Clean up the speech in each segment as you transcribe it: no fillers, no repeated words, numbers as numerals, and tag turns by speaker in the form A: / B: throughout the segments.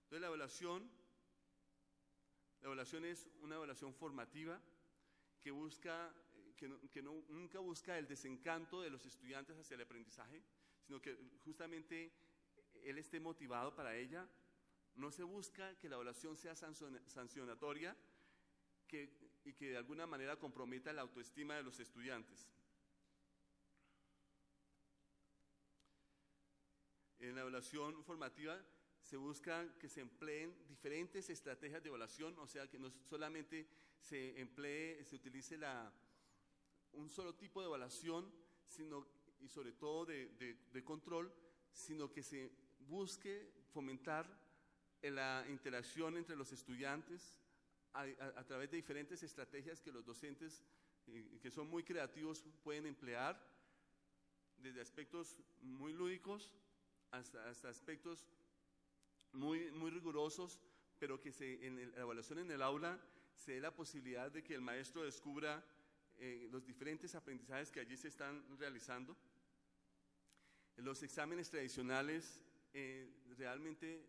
A: Entonces la evaluación es una evaluación formativa que nunca busca el desencanto de los estudiantes hacia el aprendizaje, sino que justamente él esté motivado para ella. No se busca que la evaluación sea sancionatoria y que de alguna manera comprometa la autoestima de los estudiantes. En la evaluación formativa se busca que se empleen diferentes estrategias de evaluación, o sea, que no solamente se utilice un solo tipo de evaluación, y sobre todo de control, sino que se busque fomentar la interacción entre los estudiantes a través de diferentes estrategias que los docentes, que son muy creativos, pueden emplear, desde aspectos muy lúdicos hasta aspectos muy rigurosos, pero que en la evaluación en el aula se dé la posibilidad de que el maestro descubra los diferentes aprendizajes que allí se están realizando. Los exámenes tradicionales realmente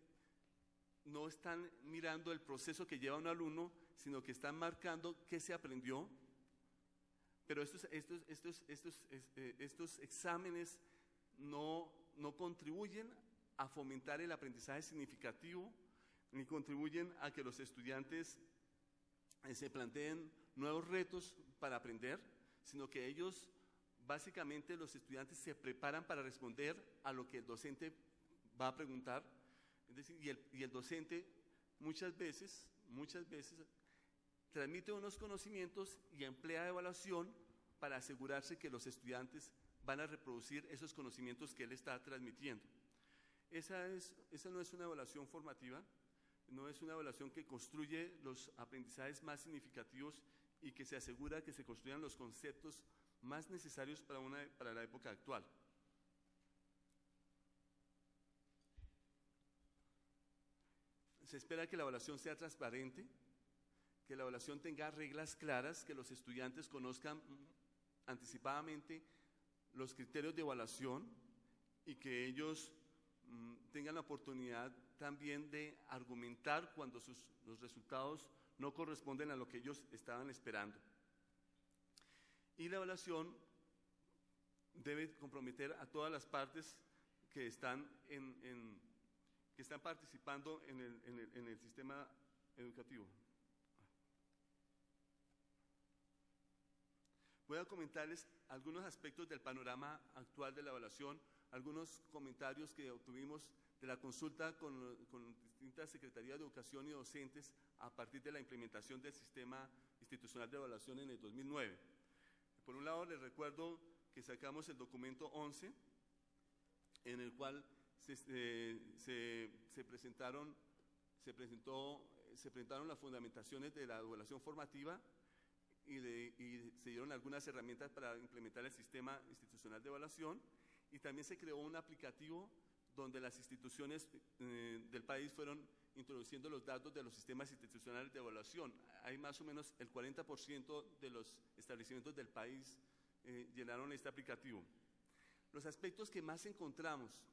A: no están mirando el proceso que lleva un alumno, sino que están marcando qué se aprendió. Pero estos exámenes no contribuyen a fomentar el aprendizaje significativo, ni contribuyen a que los estudiantes se planteen nuevos retos para aprender, sino que ellos, básicamente los estudiantes se preparan para responder a lo que el docente va a preguntar. Es decir, y el docente muchas veces transmite unos conocimientos y emplea evaluación para asegurarse que los estudiantes van a reproducir esos conocimientos que él está transmitiendo. Esa no es una evaluación formativa, no es una evaluación que construye los aprendizajes más significativos y que se asegura que se construyan los conceptos más necesarios para la época actual. Se espera que la evaluación sea transparente, que la evaluación tenga reglas claras, que los estudiantes conozcan anticipadamente los criterios de evaluación y que ellos tengan la oportunidad también de argumentar cuando los resultados no corresponden a lo que ellos estaban esperando. Y la evaluación debe comprometer a todas las partes que están participando en el sistema educativo. Voy a comentarles algunos aspectos del panorama actual de la evaluación, algunos comentarios que obtuvimos de la consulta con distintas secretarías de educación y docentes a partir de la implementación del sistema institucional de evaluación en el 2009. Por un lado, les recuerdo que sacamos el documento 11, en el cual se presentaron las fundamentaciones de la evaluación formativa y se dieron algunas herramientas para implementar el sistema institucional de evaluación, y también se creó un aplicativo donde las instituciones del país fueron introduciendo los datos de los sistemas institucionales de evaluación. Hay más o menos el 40% de los establecimientos del país llenaron este aplicativo. Los aspectos que más encontramos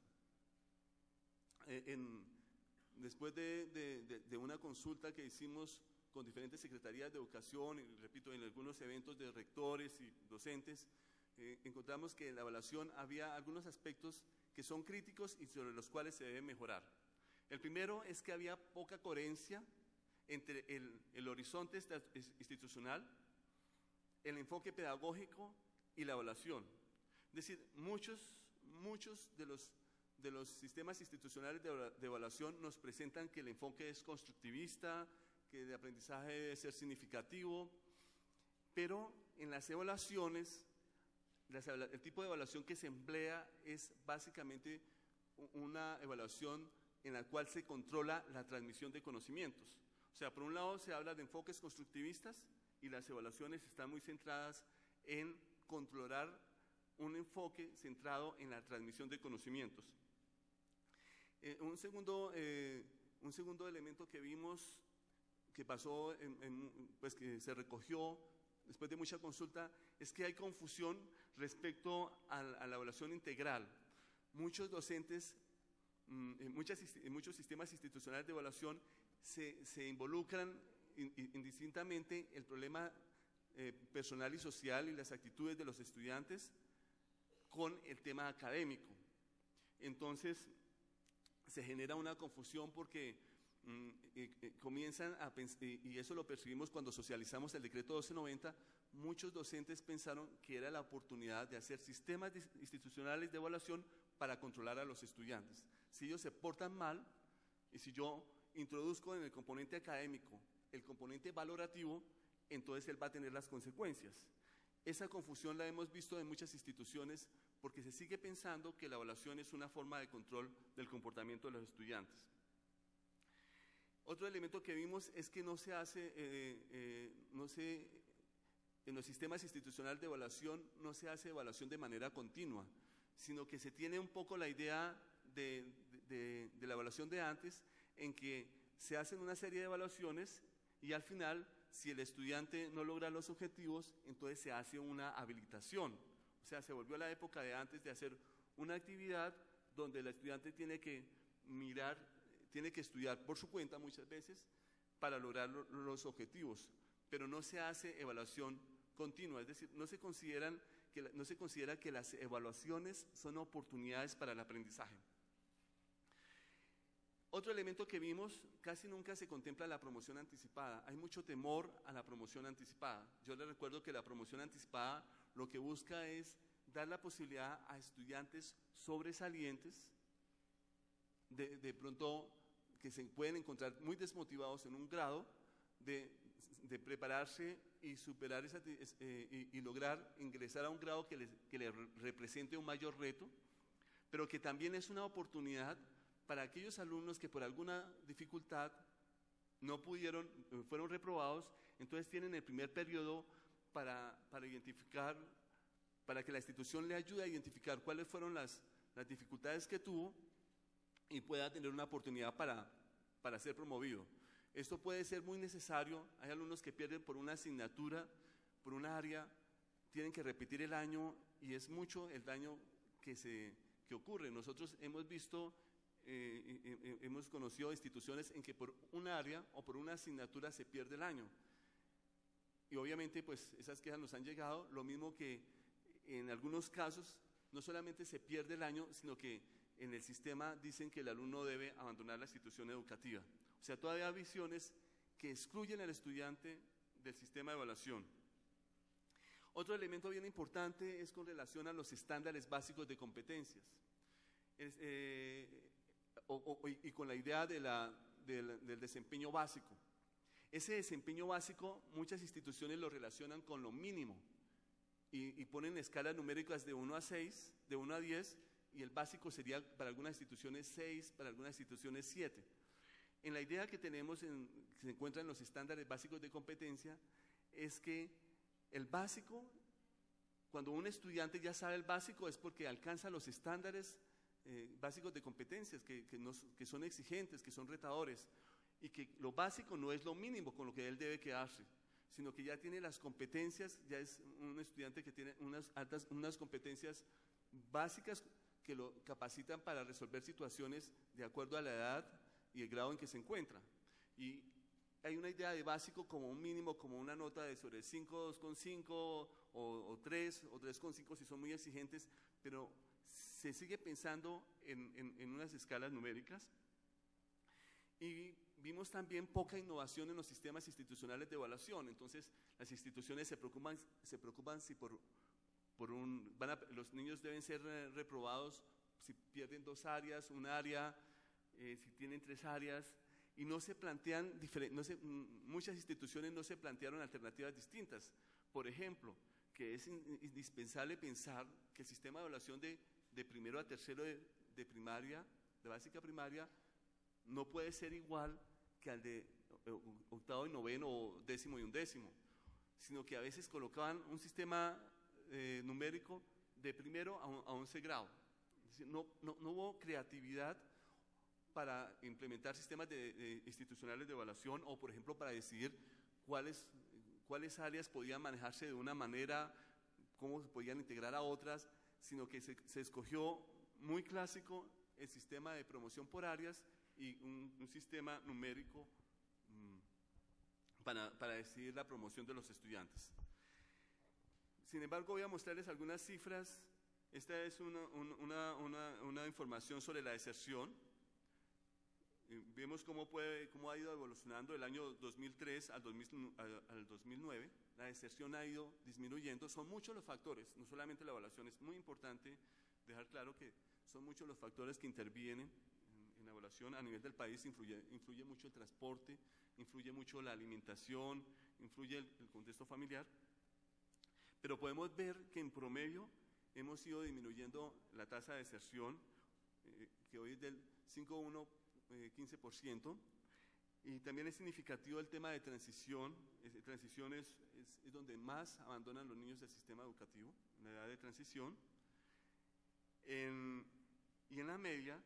A: después de una consulta que hicimos con diferentes secretarías de educación, y repito, en algunos eventos de rectores y docentes, encontramos que en la evaluación había algunos aspectos que son críticos y sobre los cuales se debe mejorar. El primero es que había poca coherencia entre el horizonte institucional, el enfoque pedagógico y la evaluación. Es decir, muchos de los sistemas institucionales de evaluación nos presentan que el enfoque es constructivista, que el aprendizaje debe ser significativo, pero en las evaluaciones, el tipo de evaluación que se emplea es básicamente una evaluación en la cual se controla la transmisión de conocimientos. O sea, por un lado se habla de enfoques constructivistas y las evaluaciones están muy centradas en controlar un enfoque centrado en la transmisión de conocimientos. Un segundo elemento que vimos, que pasó, pues que se recogió después de mucha consulta, es que hay confusión respecto a la evaluación integral. Muchos docentes en muchos sistemas institucionales de evaluación se involucran indistintamente el problema personal y social y las actitudes de los estudiantes con el tema académico. Entonces, se genera una confusión porque comienzan a pensar, y eso lo percibimos cuando socializamos el decreto 1290, muchos docentes pensaron que era la oportunidad de hacer sistemas institucionales de evaluación para controlar a los estudiantes. Si ellos se portan mal, y si yo introduzco en el componente académico el componente valorativo, entonces él va a tener las consecuencias. Esa confusión la hemos visto en muchas instituciones porque se sigue pensando que la evaluación es una forma de control del comportamiento de los estudiantes. Otro elemento que vimos es que no se hace, en los sistemas institucionales de evaluación no se hace evaluación de manera continua, sino que se tiene un poco la idea de la evaluación de antes, en que se hacen una serie de evaluaciones y al final, si el estudiante no logra los objetivos, entonces se hace una habilitación. O sea, se volvió a la época de antes de hacer una actividad donde el estudiante tiene que mirar, tiene que estudiar por su cuenta muchas veces para lograr los objetivos, pero no se hace evaluación continua, es decir, no se considera que las evaluaciones son oportunidades para el aprendizaje. Otro elemento que vimos, casi nunca se contempla la promoción anticipada. Hay mucho temor a la promoción anticipada. Yo les recuerdo que la promoción anticipada lo que busca es dar la posibilidad a estudiantes sobresalientes, de pronto que se pueden encontrar muy desmotivados en un grado, de prepararse y superar y lograr ingresar a un grado que les represente un mayor reto, pero que también es una oportunidad para aquellos alumnos que por alguna dificultad no pudieron, fueron reprobados, entonces tienen el primer periodo para identificar, para que la institución le ayude a identificar cuáles fueron las dificultades que tuvo y pueda tener una oportunidad para ser promovido. Esto puede ser muy necesario. Hay alumnos que pierden por una asignatura, por un área, tienen que repetir el año y es mucho el daño que ocurre. Nosotros hemos visto, hemos conocido instituciones en que por un área o por una asignatura se pierde el año. Y obviamente pues esas quejas nos han llegado, lo mismo que en algunos casos no solamente se pierde el año, sino que en el sistema dicen que el alumno debe abandonar la institución educativa. O sea, todavía hay visiones que excluyen al estudiante del sistema de evaluación. Otro elemento bien importante es con relación a los estándares básicos de competencias. Y con la idea del desempeño básico. Ese desempeño básico muchas instituciones lo relacionan con lo mínimo y ponen escalas numéricas de 1 a 6, de 1 a 10, y el básico sería para algunas instituciones 6, para algunas instituciones 7. En la idea que tenemos, que se encuentra en los estándares básicos de competencia, es que el básico, cuando un estudiante ya sabe el básico, es porque alcanza los estándares básicos de competencias, que son exigentes, que son retadores, y que lo básico no es lo mínimo con lo que él debe quedarse, sino que ya tiene las competencias, ya es un estudiante que tiene unas competencias básicas que lo capacitan para resolver situaciones de acuerdo a la edad y el grado en que se encuentra. Y hay una idea de básico como un mínimo, como una nota de sobre 5, 2,5 o 3 o 3,5 si son muy exigentes, pero se sigue pensando en unas escalas numéricas. Y vimos también poca innovación en los sistemas institucionales de evaluación. Entonces las instituciones se preocupan si los niños deben ser reprobados si pierden 2 áreas, un área, si tienen 3 áreas, y no se plantean, muchas instituciones no se plantearon alternativas distintas. Por ejemplo, que es indispensable pensar que el sistema de evaluación de primero a tercero de primaria, de básica primaria, no puede ser igual que al de octavo y noveno o 10º y 11º, sino que a veces colocaban un sistema numérico de primero a 11 grado. Es decir, no hubo creatividad para implementar sistemas institucionales de evaluación o, por ejemplo, para decidir cuáles áreas podían manejarse de una manera, cómo se podían integrar a otras, sino que se escogió muy clásico el sistema de promoción por áreas y un sistema numérico para decidir la promoción de los estudiantes. Sin embargo, voy a mostrarles algunas cifras. Esta es una información sobre la deserción. Vemos cómo ha ido evolucionando del año 2003 al 2009. La deserción ha ido disminuyendo. Son muchos los factores, no solamente la evaluación. Es muy importante dejar claro que son muchos los factores que intervienen en la evaluación. A nivel del país influye mucho el transporte, influye mucho la alimentación, influye el contexto familiar. Pero podemos ver que en promedio hemos ido disminuyendo la tasa de deserción, que hoy es del 5,15%, y también es significativo el tema de transición. Transición es donde más abandonan los niños del sistema educativo, en la edad de transición. Y en la media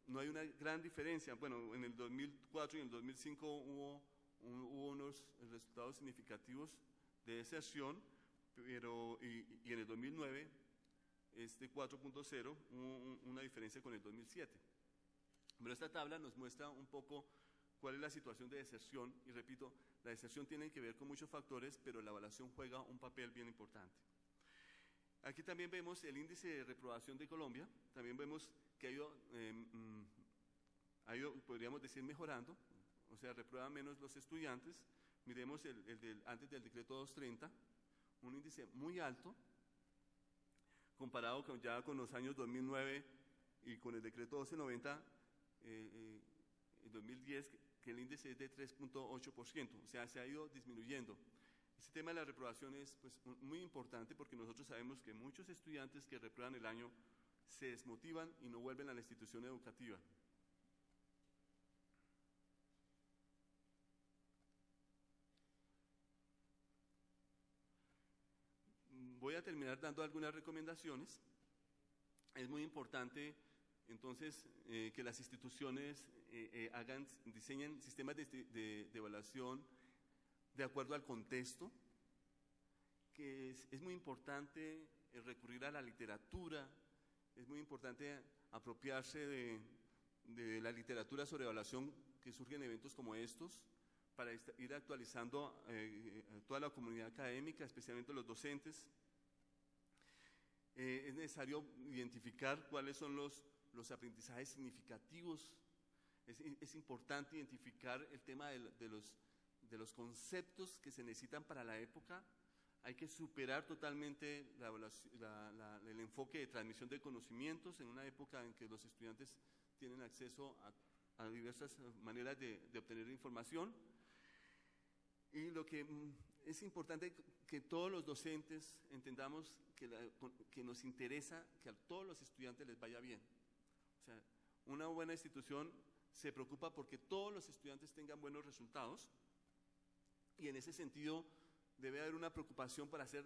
A: no hay una gran diferencia. Bueno, en el 2004 y en el 2005 hubo unos resultados significativos de deserción, pero y en el 2009 este 4.0 hubo una diferencia con el 2007. Pero esta tabla nos muestra un poco cuál es la situación de deserción, y repito, la deserción tiene que ver con muchos factores, pero la evaluación juega un papel bien importante. Aquí también vemos el índice de reprobación de Colombia. También vemos que ha ido, podríamos decir, mejorando, o sea, reprueban menos los estudiantes. Miremos antes del decreto 230, un índice muy alto, comparado con los años 2009 y con el decreto 1290, en 2010, que el índice es de 3.8%, o sea, se ha ido disminuyendo. Este tema de la reprobación es pues, muy importante, porque nosotros sabemos que muchos estudiantes que reprueban el año se desmotivan y no vuelven a la institución educativa. Voy a terminar dando algunas recomendaciones. Es muy importante, entonces, que las instituciones diseñen sistemas de evaluación de acuerdo al contexto, que es muy importante recurrir a la literatura, es muy importante apropiarse de la literatura sobre evaluación que surge en eventos como estos, para ir actualizando a toda la comunidad académica, especialmente los docentes. Es necesario identificar cuáles son los aprendizajes significativos. Es importante identificar el tema de los conceptos que se necesitan para la época. Hay que superar totalmente el enfoque de transmisión de conocimientos en una época en que los estudiantes tienen acceso a diversas maneras de obtener información. Y lo que es importante que todos los docentes entendamos que nos interesa que a todos los estudiantes les vaya bien. O sea, una buena institución se preocupa porque todos los estudiantes tengan buenos resultados, y en ese sentido debe haber una preocupación para hacer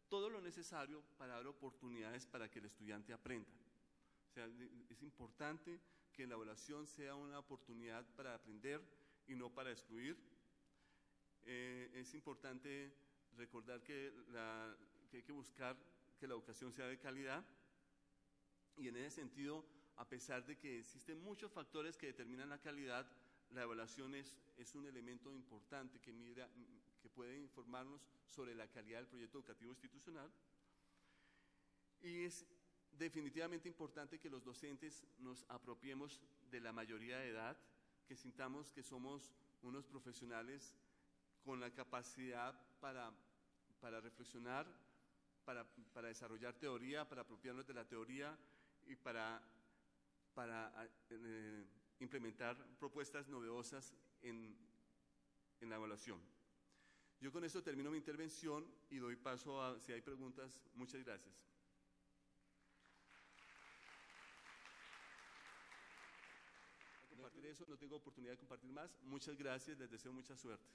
A: todo lo necesario para dar oportunidades para que el estudiante aprenda. O sea, es importante que la evaluación sea una oportunidad para aprender y no para excluir. Es importante recordar que hay que buscar que la educación sea de calidad, y en ese sentido, a pesar de que existen muchos factores que determinan la calidad, la evaluación es un elemento importante que puede informarnos sobre la calidad del proyecto educativo institucional. Y es definitivamente importante que los docentes nos apropiemos de la mayoría de edad, que sintamos que somos unos profesionales con la capacidad para reflexionar, para desarrollar teoría, para apropiarnos de la teoría y para implementar propuestas novedosas en la evaluación. Yo con esto termino mi intervención y doy paso a si hay preguntas. Muchas gracias. A compartir eso, no tengo oportunidad de compartir más. Muchas gracias, les deseo mucha suerte.